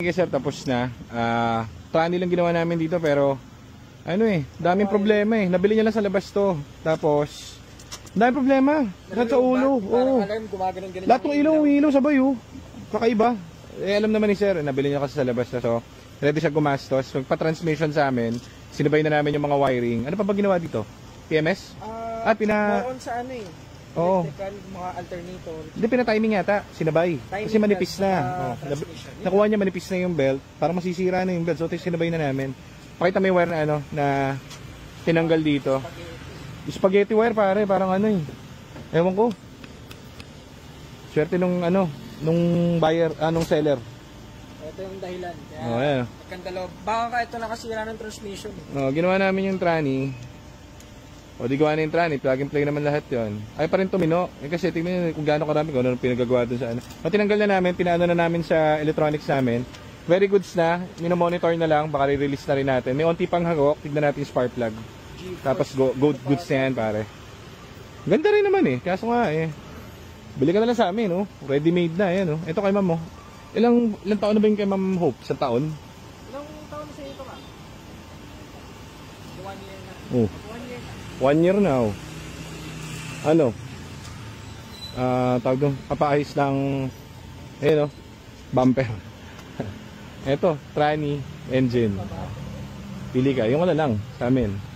Okay sir, tapos na. Trani lang ginawa namin dito pero ano daming problema Nabili niya lang sa labas to. Tapos daming problema. Lahat sa ulo. Oo. Lahat ng ilaw sabay kakaiba. Alam naman ni sir, nabili niya kasi sa labas na. So ready siya gumastos. Magpa-transmission sa amin. Sinabay na namin yung mga wiring. Ano pa ba ginawa dito? PMS? More on sa electrical, mga alternator. Hindi, pina-timing yata. Sinabay. Kasi manipis na. Nakuha niya manipis na yung belt. Parang masisira na yung belt. So sinabay na namin. Pakita mo yung wire na na tinanggal dito. Spaghetti wire pare. Parang ewan ko. Swerte nung nung buyer, nung seller. Ito yung dahilan. Ayan. Nagkandalo. Baka ito nakasira ng transmission. Ginawa namin yung tranny. Di gawa na yung tranny. Plug and play naman lahat yon. Ay pa rin tumino. Kasi tingnan nyo kung gaano karami kung ano pinagagawa dun sa tinanggal na namin. Pinaano na namin sa electronics namin. Very goods na. Minomonitor na lang. Baka re-release na rin natin. May onti pang hagok. Tignan natin yung spark plug. Tapos goods na yan pare. Ganda rin naman Kaso nga bili ka na lang sa amin Ready made na Ito kay ma'am Ilang taon na ba yung kay ma'am Hope? Sa taon? Ilang taon na sa ito ka? 1 year na. 1 year na tawag doon, papaayos ng bumper. Ito, tranny, engine. Pili ka, yung lang sa amin.